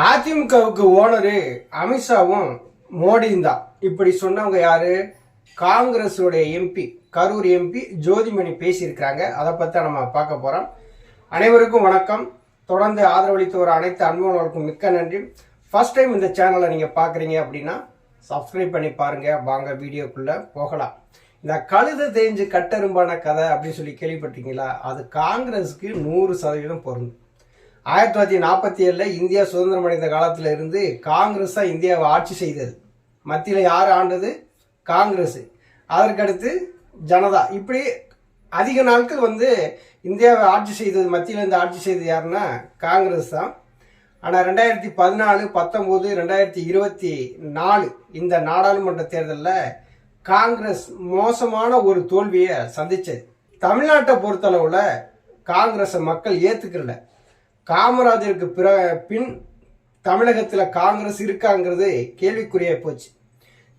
அதிமுகவுக்கு ஓனரு அமித்ஷாவும் மோடியும் தான். இப்படி சொன்னவங்க யாரு? காங்கிரஸ் எம்பி, கரூர் எம்பி ஜோதிமணி பேசியிருக்கிறாங்க. அதை பற்றி நம்ம பார்க்க போறோம். அனைவருக்கும் வணக்கம். தொடர்ந்து ஆதரவளித்து வர அனைத்து அன்புகளுக்கும் மிக்க நன்றி. ஃபர்ஸ்ட் டைம் இந்த சேனலை நீங்க பாக்குறீங்க அப்படின்னா சப்ஸ்கிரைப் பண்ணி பாருங்க. வாங்க வீடியோக்குள்ள போகலாம். இந்த கழுத தேஞ்சு கட்டெரும்பான கதை அப்படின்னு சொல்லி கேள்விப்பட்டீங்களா? அது காங்கிரஸுக்கு 100% பொருந்தும். 1947 இந்தியா சுதந்திரம் அடைந்த காலத்துல இருந்து காங்கிரஸ் தான் இந்தியாவை ஆட்சி செய்தது. மத்தியில் யார் ஆண்டது? காங்கிரஸ். அதற்கடுத்து ஜனதா. இப்படி அதிக நாட்கள் இந்தியாவை ஆட்சி செய்தது, மத்தியில் இருந்து ஆட்சி செய்தது யாருன்னா காங்கிரஸ் தான். ஆனால் 2014, 19, 2024 இந்த நாடாளுமன்ற தேர்தலில் காங்கிரஸ் மோசமான ஒரு தோல்வியை சந்திச்சது. தமிழ்நாட்டை பொறுத்தளவுல காங்கிரஸை மக்கள் ஏத்துக்கல. காமராஜருக்கு பின் தமிழகத்தில் காங்கிரஸ் இருக்காங்கிறது கேள்விக்குறியா போச்சு.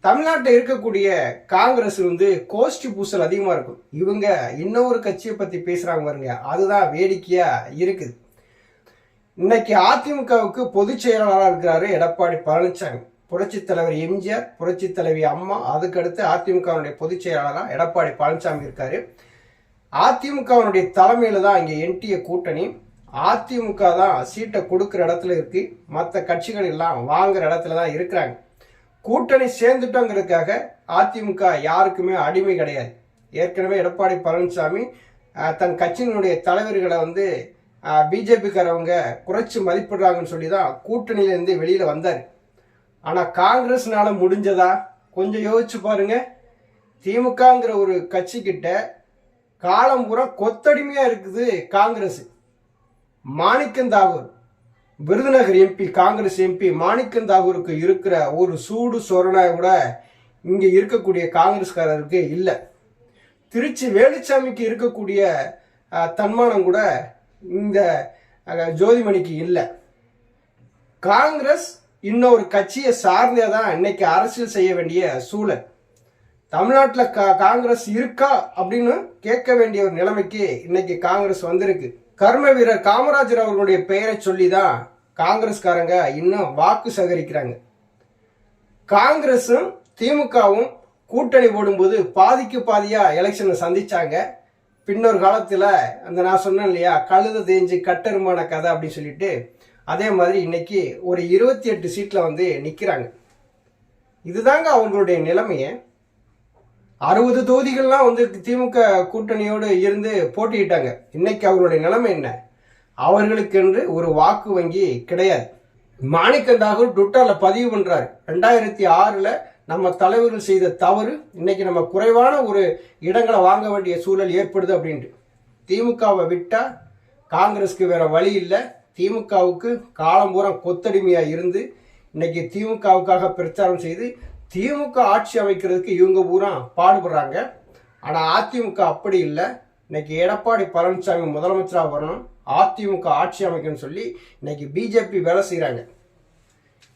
தமிழ்நாட்டில் இருக்கக்கூடிய காங்கிரஸ் கோஷ்டி பூசல் அதிகமாக இருக்கும். இவங்க இன்னொரு கட்சியை பற்றி பேசுகிறாங்க பாருங்க, அதுதான் வேடிக்கையா இருக்குது. இன்னைக்கு அதிமுகவுக்கு பொதுச் செயலாளராக இருக்கிறாரு எடப்பாடி பழனிசாமி. புரட்சி தலைவர் எம்ஜிஆர், புரட்சி தலைவி அம்மா, அதுக்கடுத்து அதிமுகவுடைய பொதுச் செயலாளராக எடப்பாடி பழனிசாமி இருக்காரு. அதிமுகவுடைய தலைமையில தான் இங்கே என்டிஏ கூட்டணி. அதிமுக தான் சீட்டை கொடுக்குற இடத்துல இருக்கு, மற்ற கட்சிகள் எல்லாம் வாங்குற இடத்துல தான் இருக்கிறாங்க. கூட்டணி சேர்ந்துட்டோங்கிறதுக்காக அதிமுக யாருக்குமே அடிமை கிடையாது. ஏற்கனவே எடப்பாடி பழனிசாமி தன் கட்சியினுடைய தலைவர்களை பிஜேபிக்காரவங்க குறைச்சி மதிப்பிடுறாங்கன்னு சொல்லி தான் கூட்டணியிலேருந்து வெளியில வந்தார். ஆனால் காங்கிரஸ்னால முடிஞ்சதா? கொஞ்சம் யோசிச்சு பாருங்க. திமுகங்கிற ஒரு கட்சி கிட்ட காலம் பூரா கொத்தடிமையா இருக்குது காங்கிரஸ். மாணிக்கம் தாகூர், விருதுநகர் எம்பி, காங்கிரஸ் எம்பி மாணிக்கம் தாகூருக்கு இருக்கிற ஒரு சூடு சொரணை கூட இங்க இருக்கக்கூடிய காங்கிரஸ்காரருக்கு இல்லை. திருச்சி வேலுச்சாமிக்கு இருக்கக்கூடிய தன்மானம் கூட இந்த ஜோதிமணிக்கு இல்லை. காங்கிரஸ் இன்னொரு கட்சியை சார்ந்தே தான் இன்னைக்கு அரசியல் செய்ய வேண்டிய சூழல். தமிழ்நாட்டில் காங்கிரஸ் இருக்கா அப்படின்னு கேட்க வேண்டிய ஒரு நிலைமைக்கு இன்னைக்கு காங்கிரஸ் வந்திருக்கு. கர்ம வீரர் காமராஜர் அவர்களுடைய பெயரை சொல்லி தான் காங்கிரஸ்காரங்க இன்னும் வாக்கு சேகரிக்கிறாங்க. காங்கிரஸும் திமுகவும் கூட்டணி போடும்போது பாதிக்கு பாதியா எலெக்ஷனை சந்திச்சாங்க. பின்னொரு காலத்துல நான் சொன்னேன் இல்லையா, கழுத தேஞ்சு கட்டெருமான கதை அப்படின்னு சொல்லிட்டு, அதே மாதிரி இன்னைக்கு ஒரு 28 சீட்ல நிக்கிறாங்க. இதுதாங்க அவங்களுடைய நிலைமைய. 60 தொகுதிகள்லாம் திமுக கூட்டணியோடு இருந்து போட்டியிட்டாங்க. இன்னைக்கு அவர்களுடைய நிலைமை என்ன? அவர்களுக்கு என்று ஒரு வாக்கு வங்கி கிடையாது. மாணிக்கம் தாகூர் ட்விட்டர்ல பதிவு பண்றாரு, 2006 நம்ம தலைவர்கள் செய்த தவறு இன்னைக்கு நம்ம குறைவான ஒரு இடங்களை வாங்க வேண்டிய சூழல் ஏற்படுது அப்படின்ட்டு. திமுகவை விட்டா காங்கிரஸ்க்கு வேற வழி இல்லை. திமுகவுக்கு காலம்பூரம் கொத்தடிமையா இருந்து இன்னைக்கு திமுகவுக்காக பிரச்சாரம் செய்து திமுக ஆட்சி அமைக்கிறதுக்கு இவங்க பூரா பாடுபடுறாங்க. ஆனா அதிமுக அப்படி இல்லை. இன்னைக்கு எடப்பாடி பழனிசாமி முதலமைச்சராக வரணும், அதிமுக ஆட்சி அமைக்கணும்னு சொல்லி இன்னைக்கு பிஜேபி வேலை செய்யறாங்க.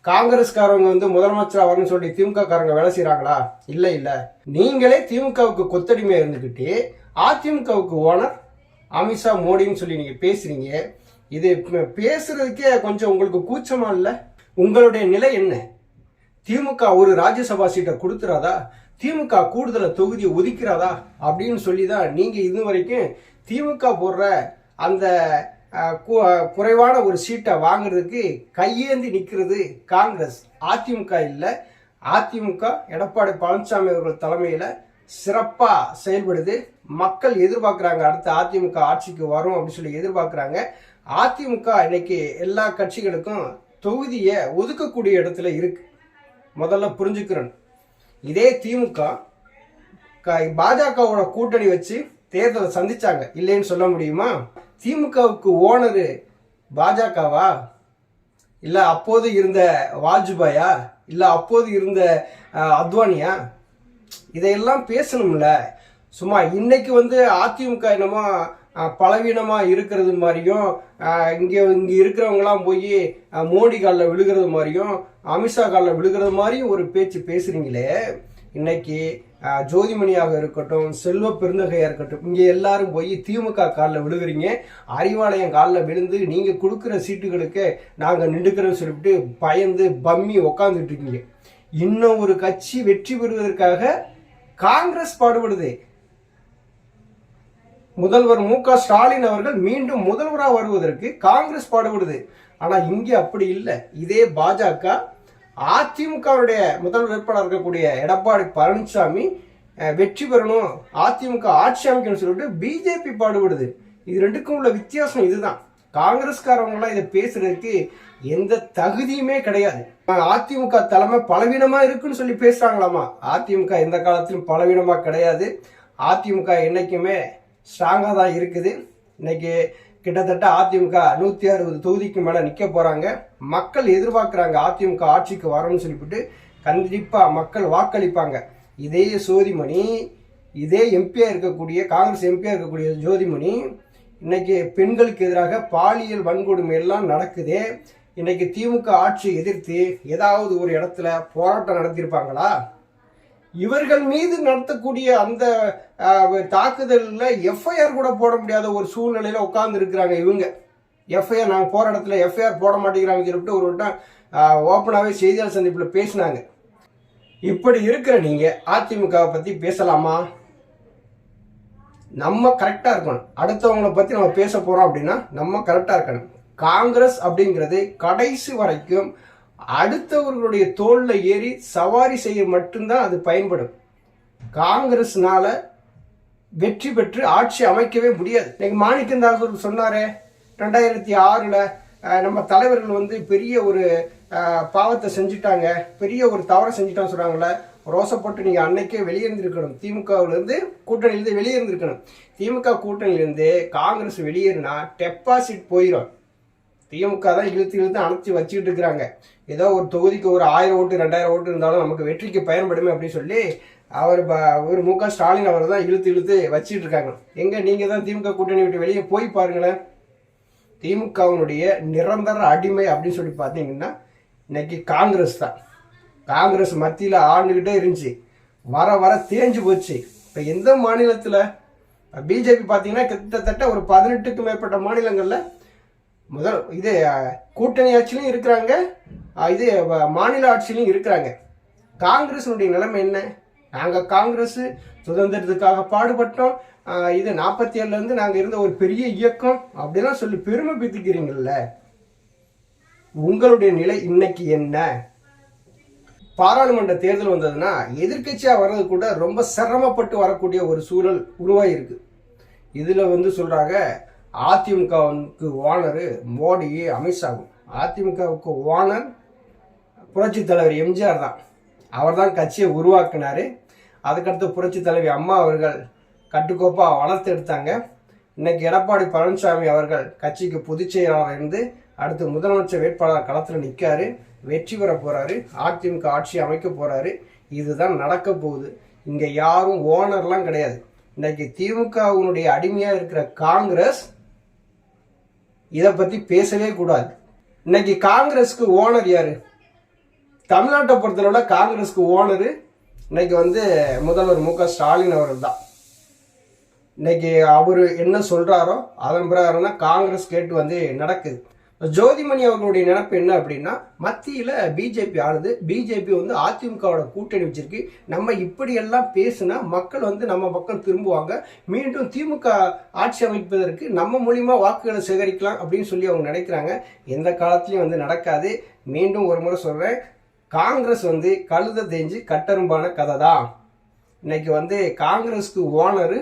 காங்கிரஸ்காரவங்க முதலமைச்சராக வரணும்னு சொல்லி திமுக காரங்க வேலை செய்யறாங்களா? இல்லை இல்லை. நீங்களே திமுகவுக்கு கொத்தடிமையா இருந்துகிட்டு அதிமுகவுக்கு ஓனர் அமித்ஷா, மோடின்னு சொல்லி நீங்க பேசுறீங்க. இது பேசுறதுக்கே கொஞ்சம் உங்களுக்கு கூச்சமா இல்லை? உங்களுடைய நிலை என்ன? திமுக ஒரு ராஜ்யசபா சீட்டை கொடுத்துறாதா? திமுக கூடுதல தொகுதியை ஒதுக்கிறாதா அப்படின்னு சொல்லி தான் நீங்க இது வரைக்கும் திமுக போடுற அந்த குறைவான ஒரு சீட்டை வாங்குறதுக்கு கையேந்தி நிற்கிறது காங்கிரஸ். அதிமுக இல்லை. அதிமுக எடப்பாடி பழனிசாமி அவர்கள் தலைமையில சிறப்பா செயல்படுது. மக்கள் எதிர்பார்க்கிறாங்க, அடுத்து அதிமுக ஆட்சிக்கு வரும் அப்படின்னு சொல்லி எதிர்பார்க்கிறாங்க. அதிமுக இன்னைக்கு எல்லா கட்சிகளுக்கும் தொகுதியை ஒதுக்கக்கூடிய இடத்துல இருக்கு. முதல்ல புரிஞ்சுக்கிறேன். இதே திமுக பாஜகவோட கூட்டணி வச்சு தேர்தலை சந்திச்சாங்க, இல்லைன்னு சொல்ல முடியுமா? திமுகவுக்கு ஓனரு பாஜகவா? இல்ல அப்போது இருந்த வாஜ்பாயா? இல்ல அப்போது இருந்த அத்வானியா? இதையெல்லாம் பேசணும்ல. சும்மா இன்னைக்கு அதிமுக என்னமோ பலவீனமா இருக்கிறது மாதிரியும், இங்க இருக்கிறவங்கலாம் போய் மோடி காலில் விழுகிறது மாதிரியும், அமித்ஷா காலில் விழுகிறது மாதிரியும் ஒரு பேச்சு பேசுறீங்களே. இன்னைக்கு ஜோதிமணியாக இருக்கட்டும், செல்வ பெருந்தகையா இருக்கட்டும், இங்க எல்லாரும் போய் திமுக காலில் விழுகிறீங்க. அறிவாலயம் காலில் விழுந்து நீங்க கொடுக்குற சீட்டுகளுக்கு நாங்க நின்றுக்கிறோம் சொல்லிட்டு பயந்து பம்மி உக்காந்துட்டு இருக்கீங்க. இன்னும் ஒரு கட்சி வெற்றி பெறுவதற்காக காங்கிரஸ் பாடுபடுது. முதல்வர் மு.க.ஸ்டாலின் அவர்கள் மீண்டும் முதல்வராக வருவதற்கு காங்கிரஸ் பாடுபடுது. ஆனா இங்க அப்படி இல்லை. இதே பாஜக அதிமுகவுடைய முதல் வேட்பாளர் இருக்கக்கூடிய எடப்பாடி பழனிசாமி வெற்றி பெறணும், அதிமுக ஆட்சி அமைக்கணும்னு சொல்லிட்டு பிஜேபி பாடுபடுது. இது ரெண்டுக்கும் உள்ள வித்தியாசம் இதுதான். காங்கிரஸ்காரவங்களாம் இதை பேசுறதுக்கு எந்த தகுதியுமே கிடையாது. அதிமுக தலைமை பலவீனமா இருக்குன்னு சொல்லி பேசுறாங்களாமா. அதிமுக எந்த காலத்திலும் பலவீனமா கிடையாது. அதிமுக என்னைக்குமே ஸ்ட்ராங்கா தான் இருக்குது. இன்னைக்கு கிட்டத்தட்ட அதிமுக 160 தொகுதிக்கு மேல நிக்க போறாங்க. மக்கள் எதிர்பார்க்கிறாங்க அதிமுக ஆட்சிக்கு வரணும்னு சொல்லிவிட்டு கண்டிப்பா மக்கள் வாக்களிப்பாங்க. இதே ஜோதிமணி, இதே எம்பியா இருக்கக்கூடிய காங்கிரஸ் எம்பியா இருக்கக்கூடிய ஜோதிமணி இன்னைக்கு பெண்களுக்கு எதிராக பாலியல் வன்கொடுமை எல்லாம் நடக்குது. இன்னைக்கு திமுக ஆட்சியை எதிர்த்து ஏதாவது ஒரு இடத்துல போராட்டம் நடத்தியிருப்பாங்களா? இவர்கள் மீது நடத்தக்கூடிய அந்த தாக்குதல்ல எஃப்ஐஆர் கூட போட முடியாத ஒரு சூழ்நிலையில உட்கார்ந்து இருக்கிறாங்க இவங்க. எஃப்ஐஆர் நாங்கள் போற இடத்துல எஃப்ஐஆர் போட மாட்டேங்கிறாங்கன்னு சொல்லிட்டு ஒரு வட்டம் ஓப்பனாகவே செய்தியாளர் சந்திப்பில் பேசினாங்க. இப்படி இருக்கிற நீங்க அதிமுகவை பத்தி பேசலாமா? நம்ம கரெக்டா இருக்கணும். அடுத்தவங்களை பத்தி நம்ம பேச போறோம் அப்படின்னா நம்ம கரெக்டா இருக்கணும். காங்கிரஸ் அப்படிங்கிறது கடைசி வரைக்கும் அடுத்தவர்களுடைய தோல்ல ஏறி சவாரி செய்ய மட்டும்தான் அது பயன்படும். காங்கிரஸ்னால வெற்றி பெற்று ஆட்சி அமைக்கவே முடியாது. இன்னைக்கு மாணிக்கம் தாக்கூர் சொன்னாரே, 2006ல் நம்ம தலைவர்கள் பெரிய ஒரு பாவத்தை செஞ்சுட்டாங்க, பெரிய ஒரு தவறை செஞ்சுட்டான்னு சொல்றாங்களே, ரோசப்பட்டு நீங்க அன்னைக்கே வெளியேறிருக்கணும். திமுகவிலிருந்து கூட்டணியிலிருந்து வெளியேறிருக்கணும். திமுக கூட்டணியிலிருந்து காங்கிரஸ் வெளியேறினா டெபாசிட் போயிடும். திமுக தான் இழுத்து அணைச்சி வச்சுக்கிட்டு இருக்கிறாங்க. ஏதோ ஒரு தொகுதிக்கு ஒரு 1000 ஓட்டு 2000 ஓட்டு இருந்தாலும் நமக்கு வெற்றிக்கு பயன்படுமே அப்படின்னு சொல்லி அவர் மு.க.ஸ்டாலின் அவர் தான் இழுத்து வச்சுட்டு இருக்காங்க. எங்க நீங்க தான் திமுக கூட்டணி விட்டு வெளியே போய் பாருங்களேன். திமுகவினுடைய நிரந்தர அடிமை அப்படின்னு சொல்லி பார்த்தீங்கன்னா இன்னைக்கு காங்கிரஸ் தான். காங்கிரஸ் மத்தியில் ஆண்டுகிட்டே இருந்துச்சு, வர வர தேஞ்சு போச்சு. இப்போ எந்த மாநிலத்தில் பிஜேபி பார்த்தீங்கன்னா கிட்டத்தட்ட ஒரு 18க்கும் மேற்பட்ட மாநிலங்களில் இது கூட்டணி ஆட்சியிலும் இருக்கிறாங்க, இது மாநில ஆட்சியிலும் இருக்கிறாங்க. காங்கிரஸினுடைய நிலைமை என்ன? நாங்கள் காங்கிரஸ் சுதந்திரத்துக்காக பாடுபட்டோம், இது 47லேருந்து நாங்கள் இருந்த ஒரு பெரிய இயக்கம் அப்படிலாம் சொல்லி பெருமை பீத்திக்கிறீங்கல்ல. உங்களுடைய நிலை இன்னைக்கு என்ன? பாராளுமன்ற தேர்தல் வந்ததுன்னா எதிர்கட்சியா வர்றது கூட ரொம்ப சிரமப்பட்டு வரக்கூடிய ஒரு சூழல் உருவாயிருக்கு. இதுல சொல்றாங்க அதிமுகவுக்கு ஓனர் மோடி, அமித்ஷா. அதிமுகவுக்கு ஓனர் புரட்சி தலைவர் எம்ஜிஆர் தான். அவர் தான் கட்சியை உருவாக்கினாரு. அதுக்கடுத்து புரட்சி தலைவி அம்மா அவர்கள் கட்டுக்கோப்பா வளர்த்து எடுத்தாங்க. இன்னைக்கு எடப்பாடி பழனிசாமி அவர்கள் கட்சிக்கு பொதுச் செயலாளர் இருந்து அடுத்து முதலமைச்சர் வேட்பாளர் களத்தில் நிற்காரு, வெற்றி பெற போறாரு, அதிமுக ஆட்சி அமைக்க போறாரு. இதுதான் நடக்க போகுது. இங்க யாரும் ஓனர்லாம் கிடையாது. இன்னைக்கு திமுகவுடைய அடிமையா இருக்கிற காங்கிரஸ் இதை பத்தி பேசவே கூடாது. இன்னைக்கு காங்கிரஸ்க்கு ஓனர் யாரு? தமிழ்நாட்டை பொறுத்தளவுல காங்கிரஸ்க்கு ஓனரு இன்னைக்கு முதல்வர் மு.க.ஸ்டாலின் அவர்கள் தான். இன்னைக்கு அவரு என்ன சொல்றாரோ அதன் பிரகாரம் தான் காங்கிரஸ் கேட்டு நடக்குது. ஜோதிமணி அவர்களுடைய நினைப்பு என்ன அப்படின்னா, மத்தியில பிஜேபி ஆளுது, பிஜேபி அதிமுகவோட கூட்டணி வச்சிருக்கு, நம்ம இப்படி எல்லாம் பேசுனா மக்கள் நம்ம பக்கம் திரும்புவாங்க, மீண்டும் திமுக ஆட்சி அமைப்பதற்கு நம்ம மூலியமா வாக்குகளை சேகரிக்கலாம் அப்படின்னு சொல்லி அவங்க நினைக்கிறாங்க. எந்த காலத்திலயும் நடக்காது. மீண்டும் ஒரு முறை சொல்றேன், காங்கிரஸ் கழுத தேஞ்சு கட்டரும்பான கதை தான். இன்னைக்கு காங்கிரஸ்க்கு ஓனரு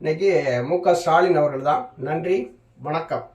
இன்னைக்கு மு.க.ஸ்டாலின் அவர்கள் தான். நன்றி, வணக்கம்.